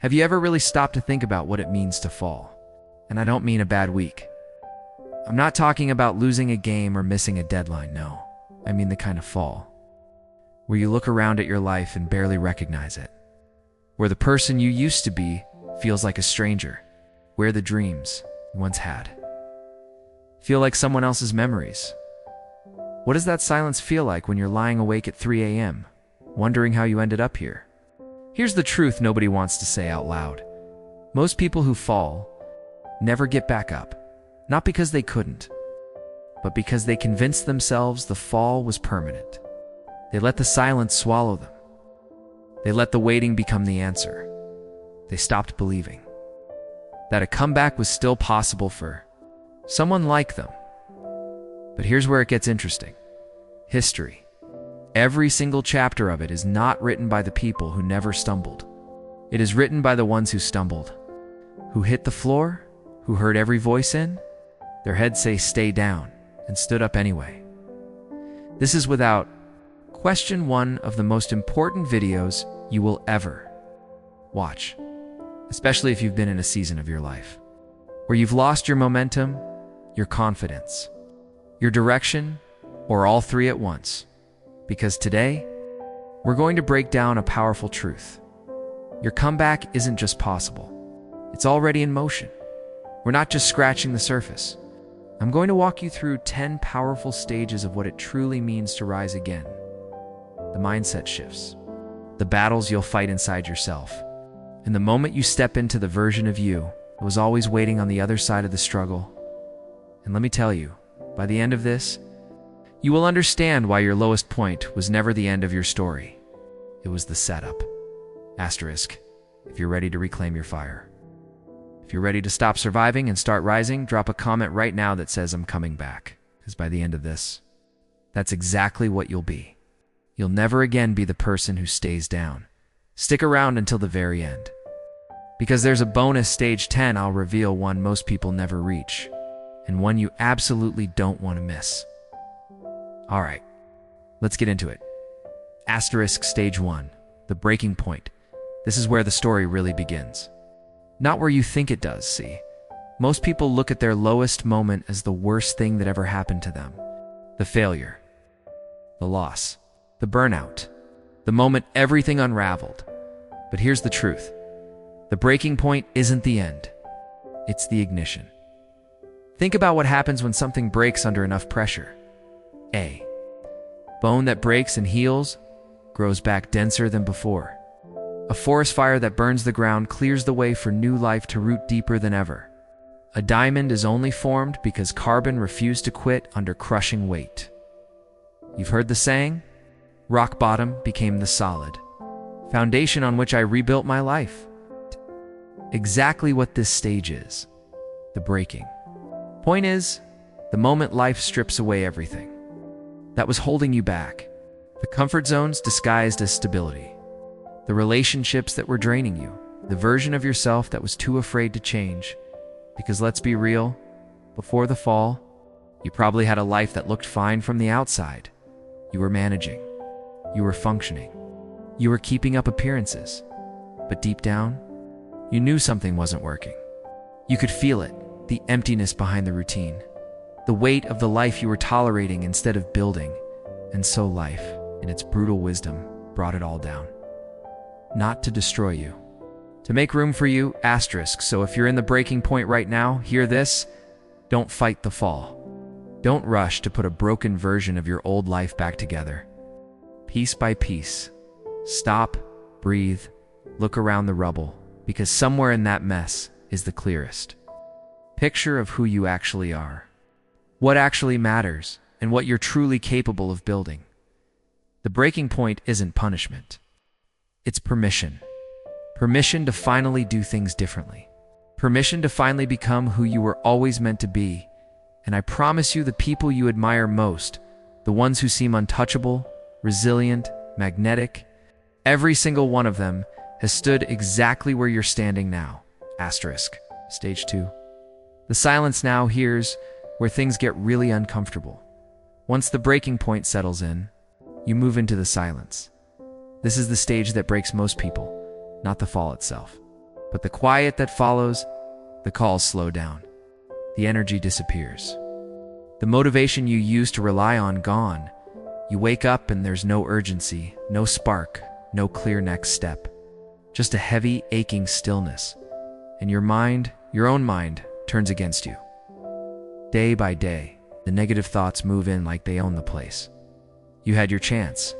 Have you ever really stopped to think about what it means to fall? And I don't mean a bad week. I'm not talking about losing a game or missing a deadline, no. I mean the kind of fall where you look around at your life and barely recognize it. Where the person you used to be feels like a stranger. Where the dreams you once had feel like someone else's memories. What does that silence feel like when you're lying awake at 3 a.m., wondering how you ended up here? Here's the truth nobody wants to say out loud. Most people who fall never get back up. Not because they couldn't, but because they convinced themselves the fall was permanent. They let the silence swallow them. They let the waiting become the answer. They stopped believing that a comeback was still possible for someone like them. But here's where it gets interesting. History. Every single chapter of it is not written by the people who never stumbled. It is written by the ones who stumbled, who hit the floor, who heard every voice in their head say stay down, and stood up anyway. This is without question one of the most important videos you will ever watch, especially if you've been in a season of your life where you've lost your momentum, your confidence, your direction, or all three at once. Because today, we're going to break down a powerful truth. Your comeback isn't just possible, it's already in motion. We're not just scratching the surface. I'm going to walk you through 10 powerful stages of what it truly means to rise again. The mindset shifts, the battles you'll fight inside yourself, and the moment you step into the version of you that was always waiting on the other side of the struggle. And let me tell you, by the end of this, you will understand why your lowest point was never the end of your story. It was the setup. Asterisk, if you're ready to reclaim your fire. If you're ready to stop surviving and start rising, drop a comment right now that says I'm coming back. Because by the end of this, that's exactly what you'll be. You'll never again be the person who stays down. Stick around until the very end. Because there's a bonus stage 10 I'll reveal, one most people never reach, and one you absolutely don't want to miss. Alright, let's get into it. Asterisk stage 1, the breaking point. This is where the story really begins. Not where you think it does, see. Most people look at their lowest moment as the worst thing that ever happened to them. The failure, the loss, the burnout, the moment everything unraveled. But here's the truth. The breaking point isn't the end. It's the ignition. Think about what happens when something breaks under enough pressure. A bone that breaks and heals grows back denser than before. A forest fire that burns the ground clears the way for new life to root deeper than ever. A diamond is only formed because carbon refused to quit under crushing weight. You've heard the saying, rock bottom became the solid foundation on which I rebuilt my life. Exactly what this stage is. The breaking point is the moment life strips away everything that was holding you back. The comfort zones disguised as stability. The relationships that were draining you. The version of yourself that was too afraid to change. Because let's be real, before the fall, you probably had a life that looked fine from the outside. You were managing. You were functioning. You were keeping up appearances. But deep down, you knew something wasn't working. You could feel it, the emptiness behind the routine, the weight of the life you were tolerating instead of building. And so life, in its brutal wisdom, brought it all down. Not to destroy you, to make room for you, asterisk. So if you're in the breaking point right now, hear this. Don't fight the fall. Don't rush to put a broken version of your old life back together. Piece by piece. Stop, breathe, look around the rubble, because somewhere in that mess is the clearest picture of who you actually are, what actually matters, and what you're truly capable of building. The breaking point isn't punishment. It's permission. Permission to finally do things differently. Permission to finally become who you were always meant to be. And I promise you, the people you admire most, the ones who seem untouchable, resilient, magnetic, every single one of them has stood exactly where you're standing now. Asterisk. Stage 2. The silence now. Here's where things get really uncomfortable. Once the breaking point settles in, you move into the silence. This is the stage that breaks most people, not the fall itself. But the quiet that follows, the calls slow down. The energy disappears. The motivation you used to rely on gone. You wake up and there's no urgency, no spark, no clear next step. Just a heavy, aching stillness. And your mind, your own mind, turns against you. Day by day, the negative thoughts move in like they own the place. You had your chance.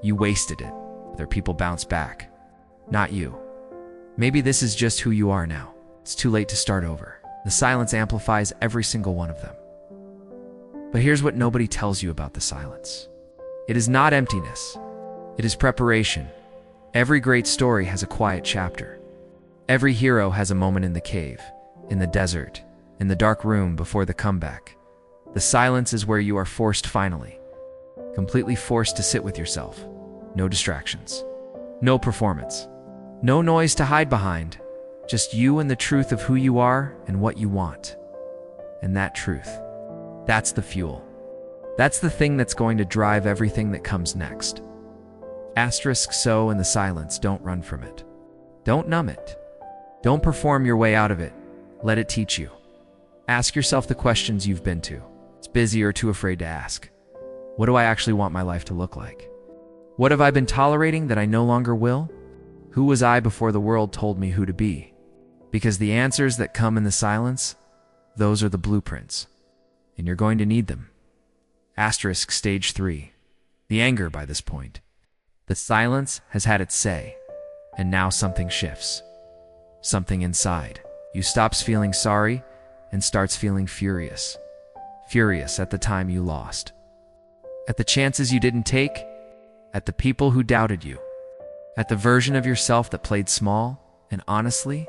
You wasted it. Other people bounce back. Not you. Maybe this is just who you are now. It's too late to start over. The silence amplifies every single one of them. But here's what nobody tells you about the silence. It is not emptiness. It is preparation. Every great story has a quiet chapter. Every hero has a moment in the cave, in the desert, in the dark room before the comeback. The silence is where you are forced finally. Completely forced to sit with yourself. No distractions. No performance. No noise to hide behind. Just you and the truth of who you are and what you want. And that truth, that's the fuel. That's the thing that's going to drive everything that comes next. So in the silence, don't run from it. Don't numb it. Don't perform your way out of it. Let it teach you. Ask yourself the questions you've been too busy or too afraid to ask. What do I actually want my life to look like? What have I been tolerating that I no longer will? Who was I before the world told me who to be? Because the answers that come in the silence, those are the blueprints. And you're going to need them. Stage 3. The anger by this point. The silence has had its say, and now something shifts. Something inside. You stops feeling sorry and starts feeling furious. Furious at the time you lost. At the chances you didn't take. At the people who doubted you. At the version of yourself that played small and honestly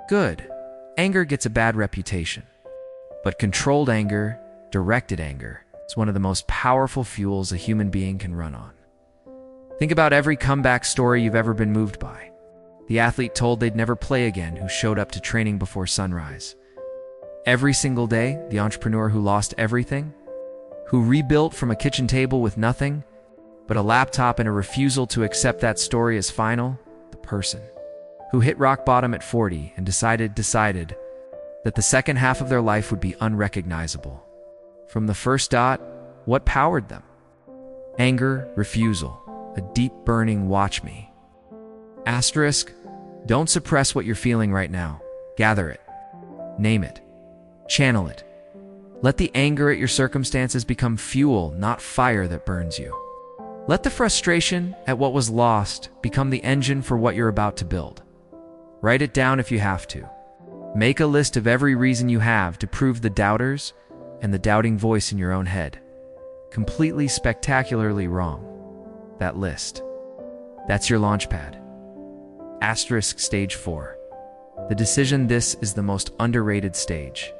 good. Anger gets a bad reputation. But controlled anger, directed anger, is one of the most powerful fuels a human being can run on. Think about every comeback story you've ever been moved by. The athlete told they'd never play again who showed up to training before sunrise. Every single day, the entrepreneur who lost everything, who rebuilt from a kitchen table with nothing but a laptop and a refusal to accept that story as final. The person who hit rock bottom at 40 and decided that the second half of their life would be unrecognizable. From the first dot, what powered them? Anger, refusal, a deep burning watch me. Don't suppress what you're feeling right now. Gather it. Name it. Channel it. Let the anger at your circumstances become fuel, not fire that burns you. Let the frustration at what was lost become the engine for what you're about to build. Write it down if you have to. Make a list of every reason you have to prove the doubters and the doubting voice in your own head. Completely spectacularly wrong. That list. That's your launch pad. Stage 4. The decision. This is the most underrated stage.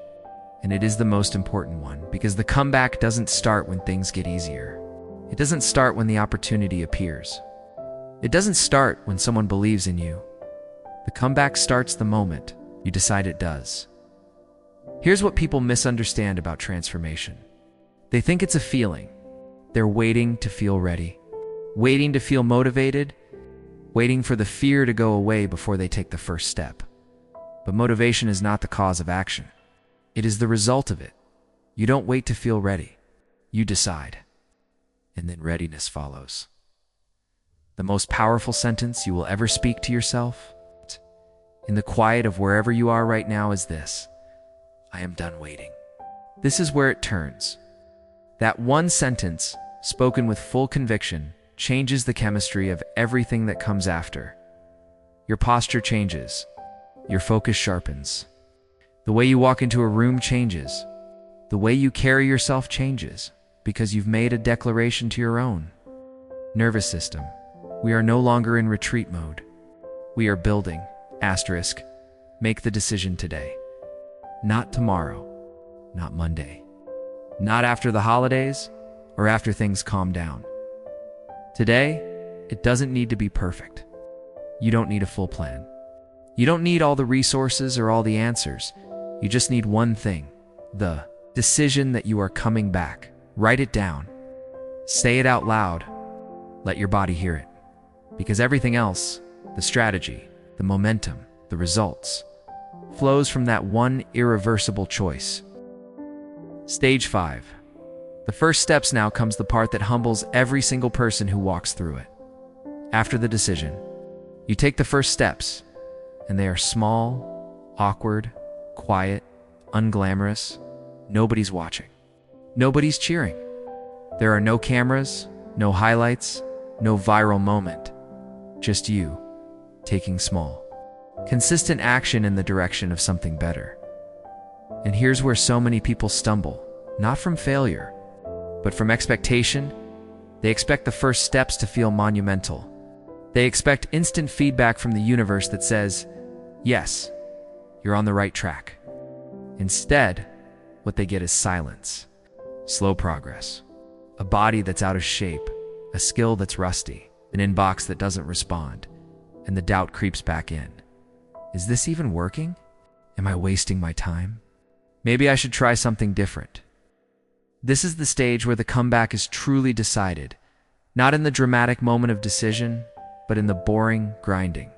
And it is the most important one because the comeback doesn't start when things get easier. It doesn't start when the opportunity appears. It doesn't start when someone believes in you. The comeback starts the moment you decide it does. Here's what people misunderstand about transformation. They think it's a feeling. They're waiting to feel ready, waiting to feel motivated, waiting for the fear to go away before they take the first step. But motivation is not the cause of action. It is the result of it. You don't wait to feel ready. You decide. And then readiness follows. The most powerful sentence you will ever speak to yourself, in the quiet of wherever you are right now, is this: I am done waiting. This is where it turns. That one sentence, spoken with full conviction, changes the chemistry of everything that comes after. Your posture changes. Your focus sharpens. The way you walk into a room changes. The way you carry yourself changes, because you've made a declaration to your own nervous system. We are no longer in retreat mode. We are building. Make the decision today. Not tomorrow. Not Monday. Not after the holidays or after things calm down. Today, it doesn't need to be perfect. You don't need a full plan. You don't need all the resources or all the answers. You just need one thing: the decision that you are coming back. Write it down. Say it out loud. Let your body hear it. Because everything else, the strategy, the momentum, the results, flows from that one irreversible choice. Stage 5. The first steps. Now comes the part that humbles every single person who walks through it. After the decision, you take the first steps, and they are small, awkward, quiet, unglamorous. Nobody's watching. Nobody's cheering. There are no cameras, no highlights, no viral moment. Just you, taking small, consistent action in the direction of something better. And here's where so many people stumble, not from failure, but from expectation. They expect the first steps to feel monumental. They expect instant feedback from the universe that says, yes, you're on the right track. Instead, what they get is silence, slow progress, a body that's out of shape, a skill that's rusty, an inbox that doesn't respond, and the doubt creeps back in. Is this even working? Am I wasting my time? Maybe I should try something different. This is the stage where the comeback is truly decided, not in the dramatic moment of decision, but in the boring grinding.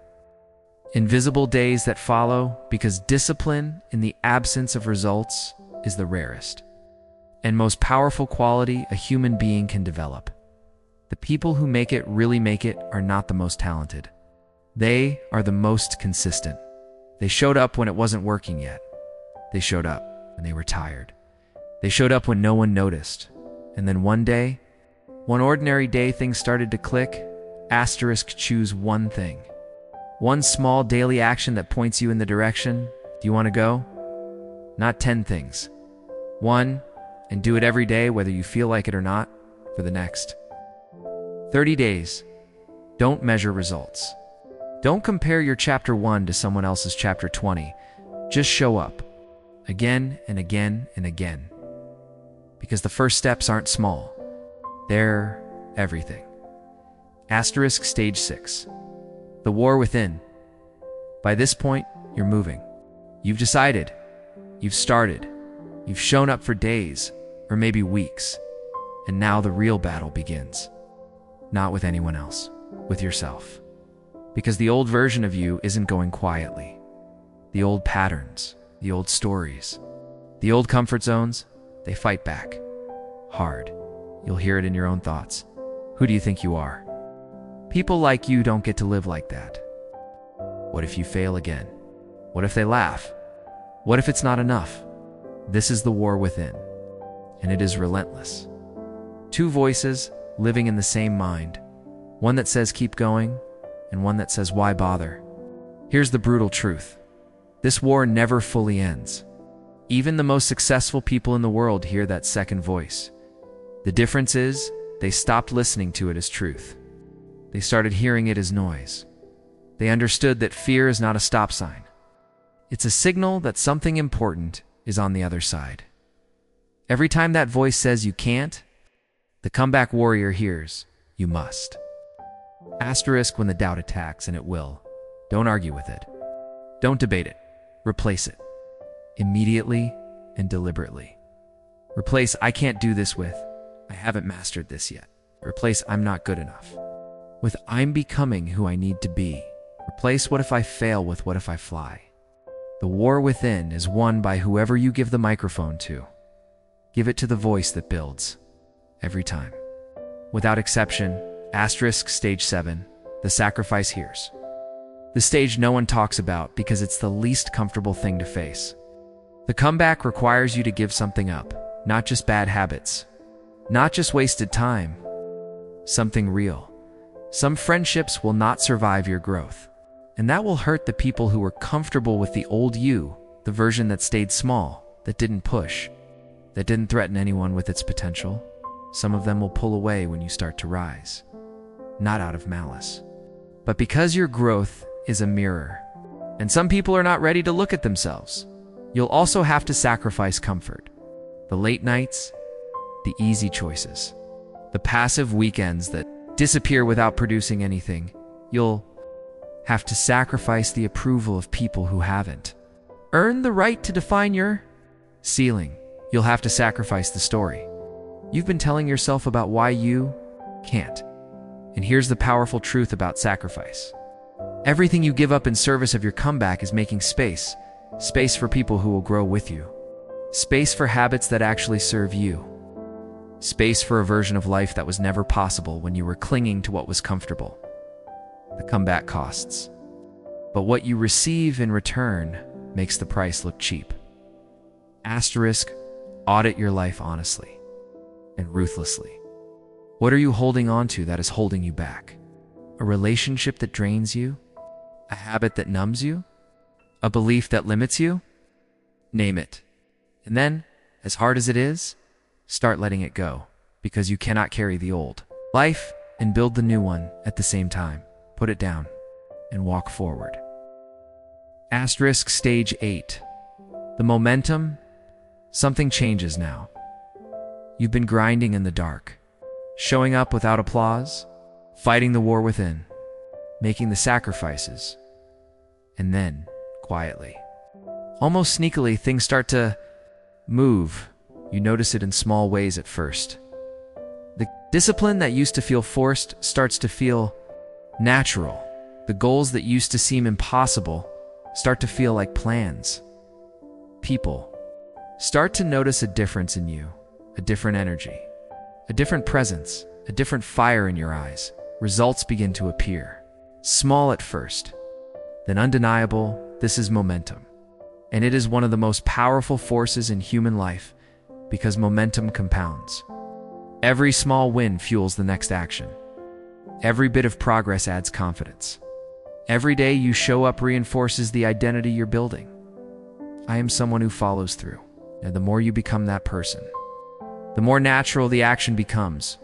Invisible days that follow, because discipline in the absence of results is the rarest and most powerful quality a human being can develop. The people who make it really make it are not the most talented. They are the most consistent. They showed up when it wasn't working yet. They showed up when they were tired. They showed up when no one noticed. And then one day, one ordinary day, things started to click. Choose one thing. One small daily action that points you in the direction. Do you want to go? Not 10 things. One, and do it every day whether you feel like it or not, for the next 30 days. Don't measure results. Don't compare your chapter 1 to someone else's chapter 20. Just show up. Again and again and again. Because the first steps aren't small. They're everything. Stage 6. The war within. By this point, you're moving. You've decided. You've started. You've shown up for days, or maybe weeks. And now the real battle begins. Not with anyone else, with yourself. Because the old version of you isn't going quietly. The old patterns, the old stories, the old comfort zones, they fight back. Hard. You'll hear it in your own thoughts. Who do you think you are? People like you don't get to live like that. What if you fail again? What if they laugh? What if it's not enough? This is the war within, and it is relentless. Two voices living in the same mind, one that says keep going, and one that says why bother? Here's the brutal truth. This war never fully ends. Even the most successful people in the world hear that second voice. The difference is, they stopped listening to it as truth. They started hearing it as noise. They understood that fear is not a stop sign. It's a signal that something important is on the other side. Every time that voice says you can't, the comeback warrior hears, you must. When the doubt attacks, and it will. Don't argue with it. Don't debate it. Replace it. Immediately and deliberately. Replace I can't do this with I haven't mastered this yet. Replace I'm not good enough with I'm becoming who I need to be. Replace what if I fail with what if I fly. The war within is won by whoever you give the microphone to. Give it to the voice that builds. Every time. Without exception. Stage 7. The sacrifice hears. The stage no one talks about because it's the least comfortable thing to face. The comeback requires you to give something up. Not just bad habits. Not just wasted time. Something real. Some friendships will not survive your growth. And that will hurt the people who were comfortable with the old you, the version that stayed small, that didn't push, that didn't threaten anyone with its potential. Some of them will pull away when you start to rise. Not out of malice, but because your growth is a mirror. And some people are not ready to look at themselves. You'll also have to sacrifice comfort. The late nights, the easy choices, the passive weekends that disappear without producing anything. You'll have to sacrifice the approval of people who haven't earned the right to define your ceiling. You'll have to sacrifice the story you've been telling yourself about why you can't. And here's the powerful truth about sacrifice. Everything you give up in service of your comeback is making space. Space for people who will grow with you. Space for habits that actually serve you. Space for a version of life that was never possible when you were clinging to what was comfortable. The comeback costs. But what you receive in return makes the price look cheap. Asterisk, audit your life honestly and ruthlessly. What are you holding on to that is holding you back? A relationship that drains you? A habit that numbs you? A belief that limits you? Name it. And then, as hard as it is, start letting it go, because you cannot carry the old life and build the new one at the same time. Put it down and walk forward. Asterisk stage 8. The momentum. Something changes now. You've been grinding in the dark, showing up without applause, fighting the war within, making the sacrifices. And then, quietly, almost sneakily, things start to move. You notice it in small ways at first. The discipline that used to feel forced starts to feel natural. The goals that used to seem impossible start to feel like plans. People start to notice a difference in you, a different energy, a different presence, a different fire in your eyes. Results begin to appear. Small at first, then undeniable. This is momentum. And it is one of the most powerful forces in human life because momentum compounds. Every small win fuels the next action. Every bit of progress adds confidence. Every day you show up reinforces the identity you're building. I am someone who follows through. And the more you become that person, the more natural the action becomes.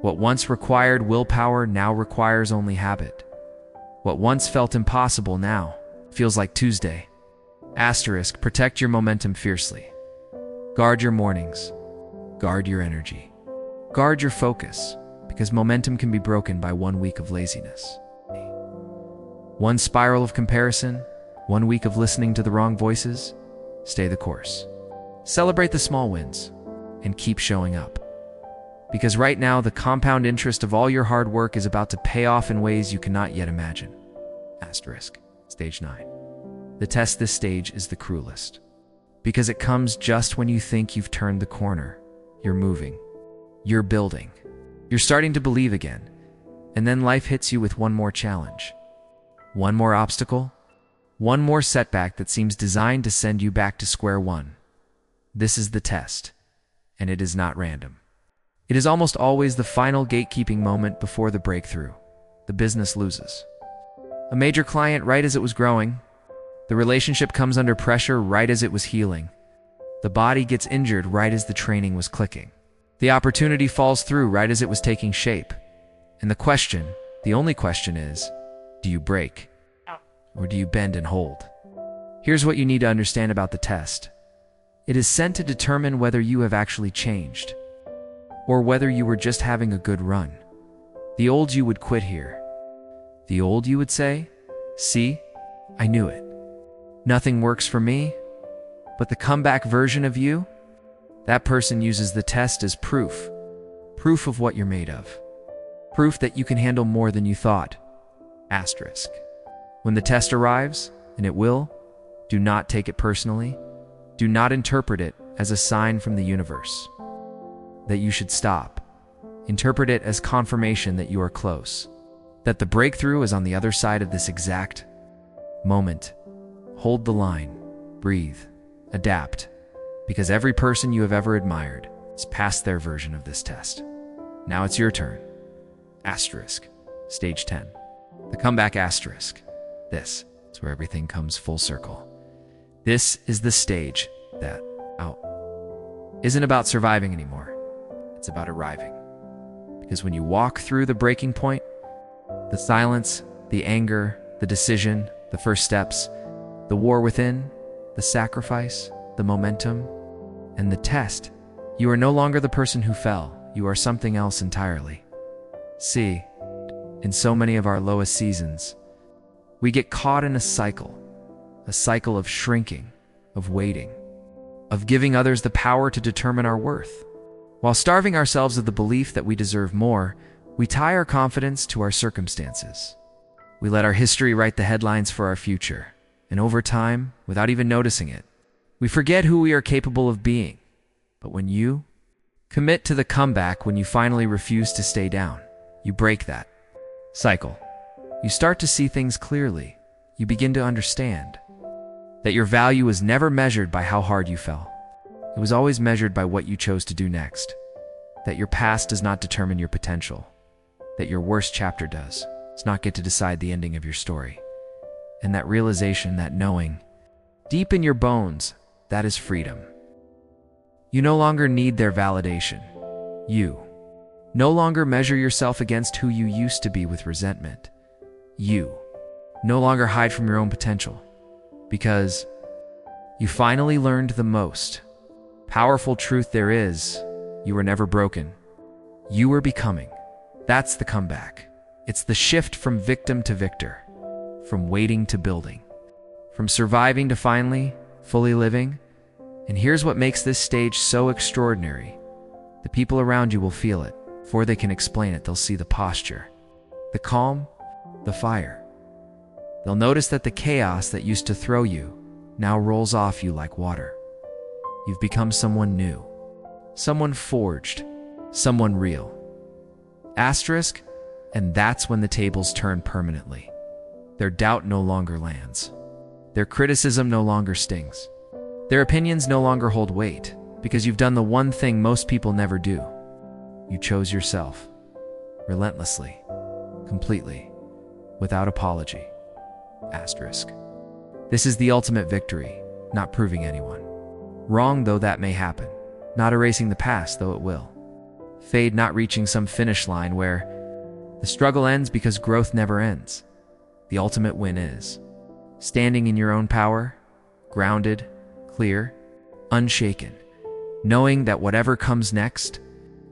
What once required willpower now requires only habit. What once felt impossible now feels like Tuesday. Asterisk, protect your momentum fiercely. Guard your mornings. Guard your energy. Guard your focus, because momentum can be broken by 1 week of laziness. One spiral of comparison, 1 week of listening to the wrong voices. Stay the course. Celebrate the small wins and keep showing up. Because right now, the compound interest of all your hard work is about to pay off in ways you cannot yet imagine. Asterisk, stage 9. The test this stage is the cruelest. Because it comes just when you think you've turned the corner. You're moving. You're building. You're starting to believe again. And then life hits you with one more challenge. One more obstacle. One more setback that seems designed to send you back to square one. This is the test. And it is not random. It is almost always the final gatekeeping moment before the breakthrough. The business loses. A major client right as it was growing. The relationship comes under pressure right as it was healing. The body gets injured right as the training was clicking. The opportunity falls through right as it was taking shape. And the question, the only question is, do you break? Or do you bend and hold? Here's what you need to understand about the test. It is sent to determine whether you have actually changed, or whether you were just having a good run. The old you would quit here. The old you would say, see, I knew it. Nothing works for me. But the comeback version of you, that person uses the test as proof. Proof of what you're made of. Proof that you can handle more than you thought. Asterisk. When the test arrives, and it will, do not take it personally. Do not interpret it as a sign from the universe that you should stop. Interpret it as confirmation that you are close, that the breakthrough is on the other side of this exact moment. Hold the line, breathe, adapt, because every person you have ever admired has passed their version of this test. Now it's your turn. Asterisk, stage 10. The comeback asterisk. This is where everything comes full circle. This is the stage that isn't about surviving anymore. It's about arriving. Because when you walk through the breaking point, the silence, the anger, the decision, the first steps, the war within, the sacrifice, the momentum, and the test, you are no longer the person who fell. You are something else entirely. See, in so many of our lowest seasons, we get caught in a cycle of shrinking, of waiting, of giving others the power to determine our worth. While starving ourselves of the belief that we deserve more, we tie our confidence to our circumstances. We let our history write the headlines for our future. And over time, without even noticing it, we forget who we are capable of being. But when you commit to the comeback, when you finally refuse to stay down, you break that cycle. You start to see things clearly. You begin to understand that your value was never measured by how hard you fell. It was always measured by what you chose to do next. That your past does not determine your potential. That your worst chapter does not get to decide the ending of your story. And that realization, that knowing, deep in your bones, that is freedom. You no longer need their validation. You no longer measure yourself against who you used to be with resentment. You no longer hide from your own potential, because you finally learned the most powerful truth there is. You were never broken. You were becoming. That's the comeback. It's the shift from victim to victor, from waiting to building, from surviving to finally, fully living. And here's what makes this stage so extraordinary. The people around you will feel it. Before they can explain it, they'll see the posture, the calm, the fire. They'll notice that the chaos that used to throw you now rolls off you like water. You've become someone new, someone forged, someone real. Asterisk, and that's when the tables turn permanently. Their doubt no longer lands. Their criticism no longer stings. Their opinions no longer hold weight, because you've done the one thing most people never do. You chose yourself, relentlessly, completely, without apology. Asterisk. This is the ultimate victory, not proving anyone wrong, though that may happen. Not erasing the past, though it will. Fade, not reaching some finish line where the struggle ends because growth never ends. The ultimate win is standing in your own power, grounded, clear, unshaken, knowing that whatever comes next,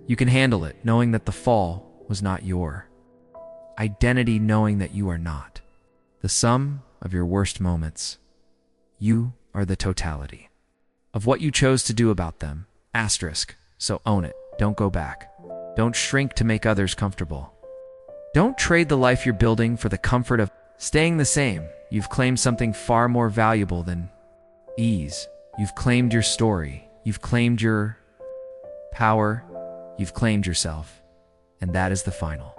you can handle it, knowing that the fall was not your identity, knowing that you are not the sum of your worst moments. You are the totality of what you chose to do about them. Asterisk. So own it. Don't go back. Don't shrink to make others comfortable. Don't trade the life you're building for the comfort of staying the same. You've claimed something far more valuable than ease. You've claimed your story. You've claimed your power. You've claimed yourself. And that is the final,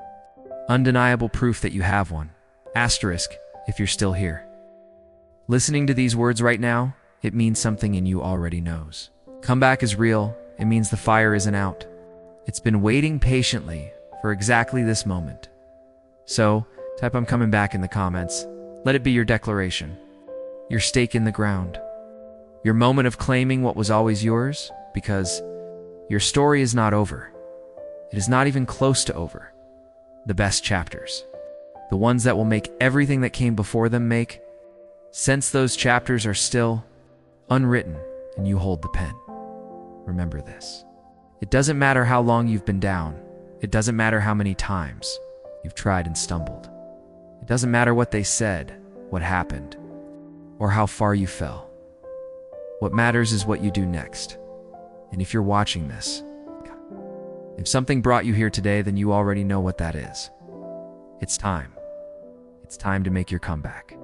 undeniable proof that you have one. Asterisk, if you're still here. Listening to these words right now, it means something in you already knows. Comeback is real. It means the fire isn't out. It's been waiting patiently for exactly this moment. So, type "I'm coming back" in the comments. Let it be your declaration, your stake in the ground, your moment of claiming what was always yours, because your story is not over. It is not even close to over. The best chapters, the ones that will make everything that came before them make sense, those chapters are still unwritten, and you hold the pen. Remember this. It doesn't matter how long you've been down. It doesn't matter how many times you've tried and stumbled. It doesn't matter what they said, what happened, or how far you fell. What matters is what you do next. And if you're watching this, if something brought you here today, then you already know what that is. It's time. It's time to make your comeback.